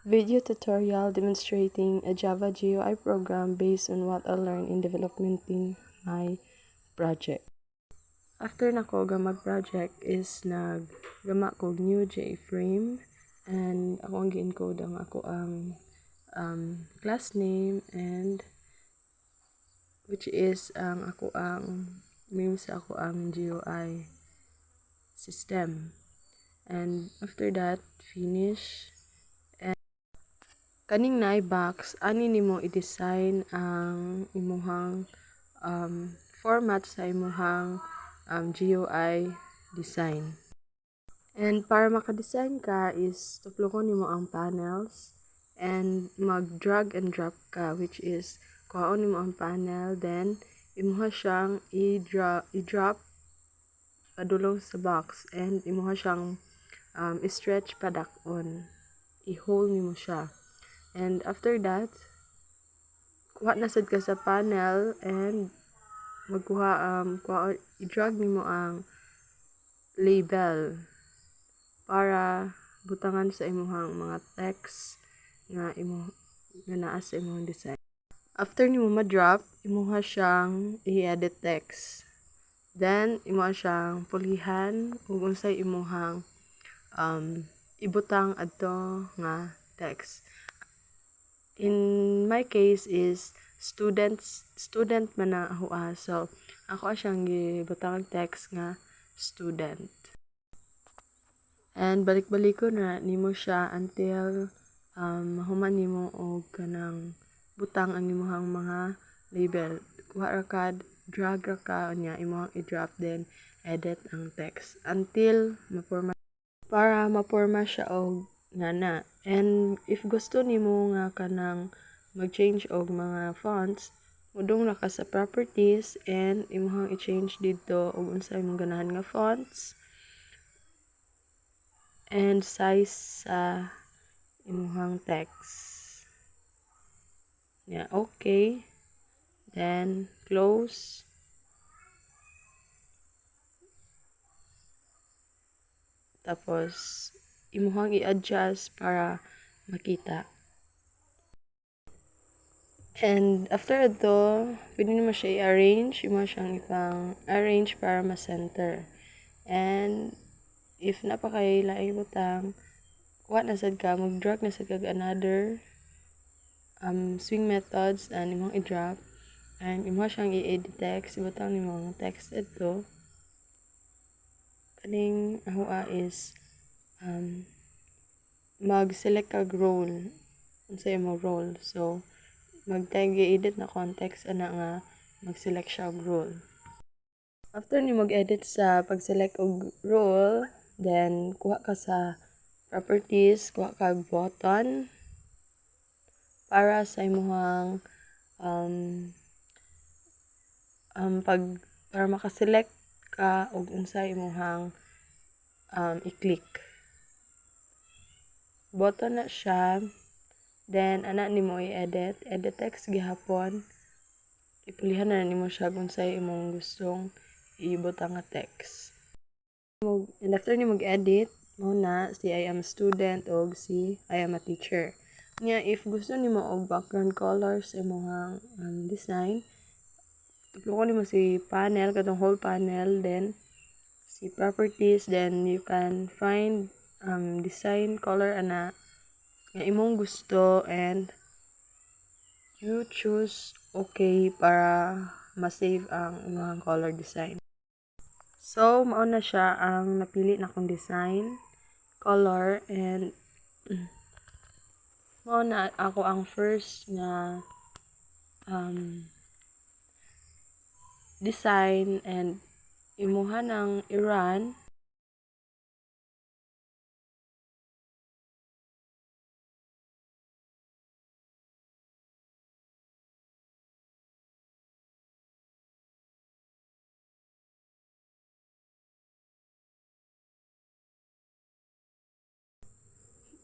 Video tutorial demonstrating a Java GUI program based on what I learned in developing my project. After nako ga mag-project is naggama ko new JFrame and ako ang gi-encode ang ako ang class name and which is ang ako ang means ako ang GUI system. And after that, finish. Kaning box ani nimo i-design ang imuhang format sa imuhang GUI design. And para maka-design ka is tuplokon nimo ang panels and mag-drag and drop ka, which is kuhaon nimo ang panel then imuha siyang i-drop padulong sa box and imuha siyang i-stretch padakon. I-hold nimo siya. And after that, kuha na sad ka sa panel and i-drag nimo ang label para butangan sa imuhang mga text nga naa sa imuhang design. After nimo ma-drop, imuha siyang i-edit text. Then imuha siyang pulihan ug unsay imuhang ibutang adto nga text. In my case is student man na ako so ako siyang gibutang text nga student. And balik-balik ko na nimo siya until mahuman nimo og kanang butang ang imong mga label. Kuha ra ka, drag ra ka unya imong i-drop then edit ang text until maporma siya og ngana. And if gusto nimo nga kanang mag-change og mga fonts, mudong ra ka sa properties and imong i-change dito og unsa imong ganahan nga fonts and size sa imong text. Yeah, okay. Then close. Tapos imuhang i-adjust para makita. And after ito, pwede naman siya i-arrange. Imo siyang arrange para ma-center. And if napakay laing butang, kuha na sad ka, mag-drag na sad kag another swing methods and imong i-drop. And imo siyang i-edit text. Ibutang nimong text ito. Kaning ahua is mag-select kag role unsa imong role. So mag-edit na context ana nga mag-select siya og role. After ni mag-edit sa pag-select og role, then kuha ka sa properties, kuha kag button para sa imong para maka-select ka og unsa imong i-click. Button na siya. Then ana nimo i-edit text gihapon. Ipulihan na nimo siya kung unsay imong gustong ibutang nga text. And after ni mag-edit, mo na si I am a student o si I am a teacher. Nya if gusto nimo og background colors imong design, tuplokon nimo si panel katong whole panel, then si properties, then you can find design color ana nga imong gusto and you choose okay para ma-save ang imong color design. So mao na siya ang napili na kong design color and mao na ako ang first nga design and imuha nang i-run.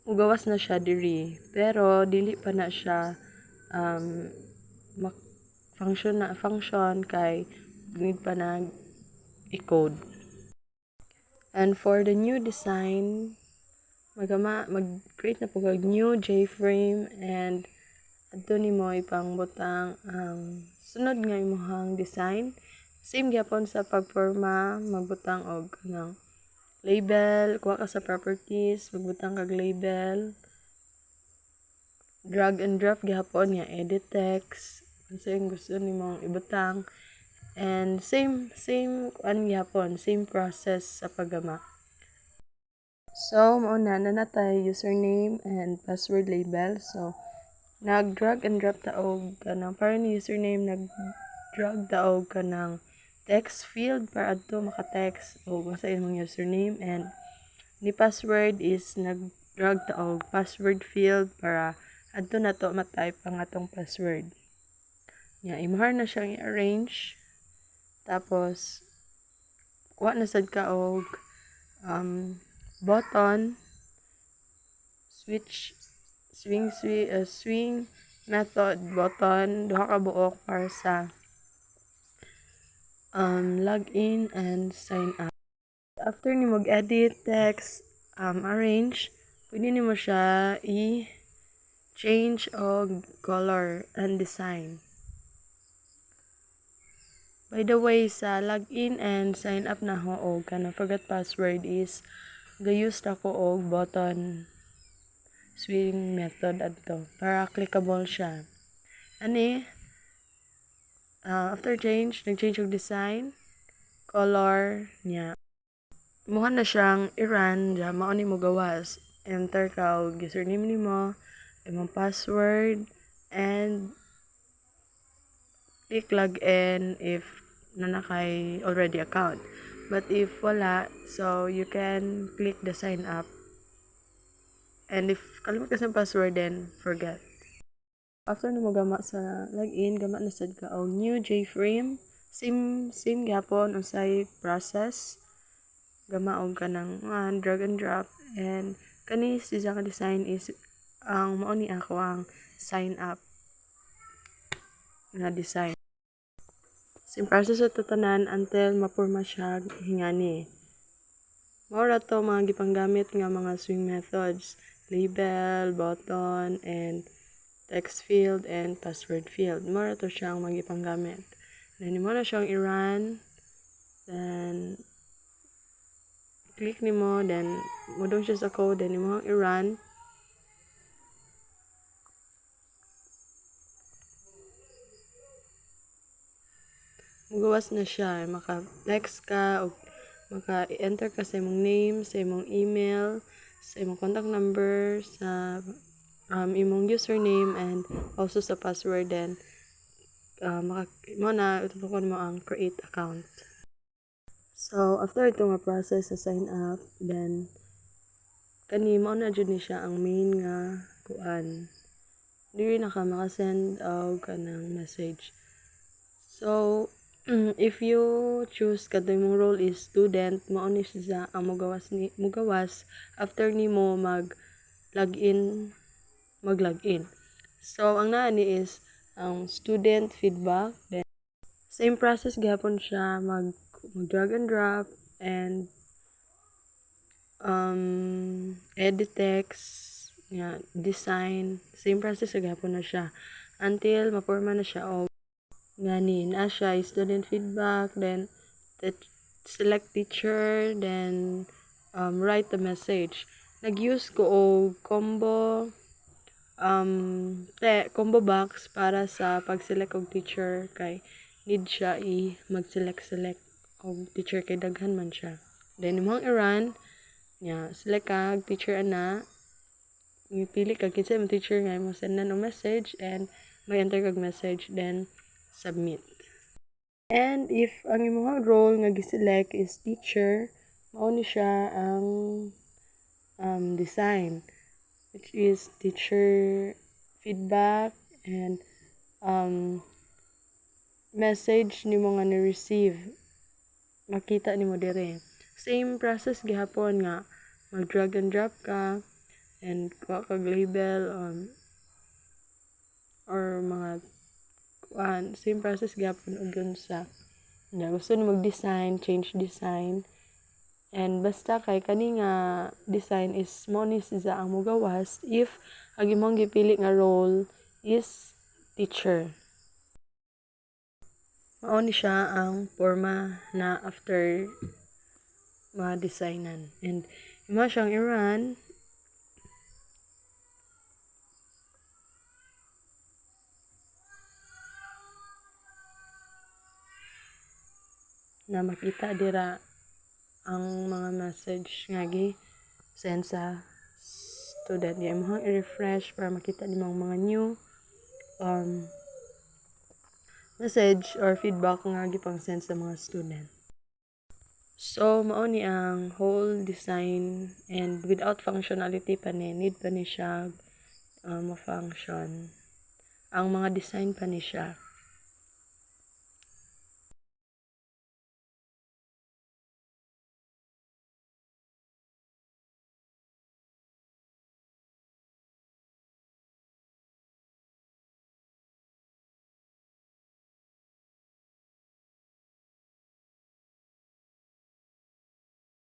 Ugawas na siya diri pero dili pa na siya function kay need pa na i-code. And for the new design, mag-create na po kag new J-frame and adto nimo ipangbutang ang sunod nga imong design. Same gyapon sa pagporma, magbutang og kanang label, kuha ka sa properties, magbutang kag label, drag and drop gyapon nga edit text, unsa yung gusto nimong ibutang, and same gyapon, same process sa paggama. So mao na natay username and password label. So nag-drag and drop ta og kanang para ni username, nag-drag ta og kanang text field para adto maka-text og sa imong username, and ni password is nag-drag ta og password field para adto na to ma-type ang atong password. Imahar na siyang i-arrange, tapos kuha na sad ka og button, swing method button, duha ka buok para sa login and sign up. After ni mag-edit text, arrange, pwede nimo siya i-change og color and design. By the way, sa login and sign up na ho og kana forgot password is ga-use ta ko og button swing method adto para clickable siya. After nag-change og design, color niya. Muha na siyang i-run, mao ni mo gawas. Enter ka og username nimo, imong password, and click login if nanakay already account. But if wala, so you can click the sign up. And if kalimut ka sa password, then forget. After na mo gama sa login, gama na sad ka og new J-frame. Same gyapon unsay process. Gama og kanang drag and drop, and kani sa ka design is ang mao ni ako ang sign up na design. Same process sa tanan until mapurma siya hingani. Mao ra to mga gipanggamit nga mga swing methods, label, button, and text field, and password field. Mao ra to siyang mga gipanggamit. Then mo na siyang i-run, then click nimo, then mudong siya sa code, then imo i-run. Mugawas na siya, maka-text ka o maka-enter ka sa imong name, sa imong email, sa imong contact number, sa imong username, and also sa password. Then mo na tutukon mo ang create account. So after ito nga process sa sign up, then kani mo na jud ni siya ang main nga kuan. Dili na ka maka-send og kanang message. So if you choose kadto imong role is student, mao ni siya ang mugawas after nimo mag-login. So ang naa ni is ang student feedback, then same process gyapon siya, mag-drag and drop and edit text, design, same process gyapon na siya until maporma na siya og ngani na siya student feedback, then select teacher, then write the message. Nag-use ko og combo box para sa pag-select og teacher, kay need siya mag-select og teacher kay daghan man siya. Then imong i-run, select kag teacher ana, ipili kag kinsa imong teacher nga imong sendan og message, and mag-enter kag message, then submit. And if ang imong role nga gi-select is teacher, mao ni siya ang design, which is teacher feedback and message nimo nga ni-receive, makita nimo dire. Same process gihapon nga mag-drag and drop ka and kuha kag label or mga same process gihapon og yun sa gusto ni mag-design, change design, And basta kay kani nga design is mo ni siya ang mogawas if ang imong gipili nga role is teacher. Mao ni siya ang forma na after ma-designan. And imo siyang i-run. Na makita dira ang mga message nga gi-send sa student. Imo i-refresh para makita nimo ang mga new message or feedback nga gipang-send sa mga student. So, mao ni ang whole design and without functionality pa ni, need pa ni siya ma-function. Ang mga design pa ni siya.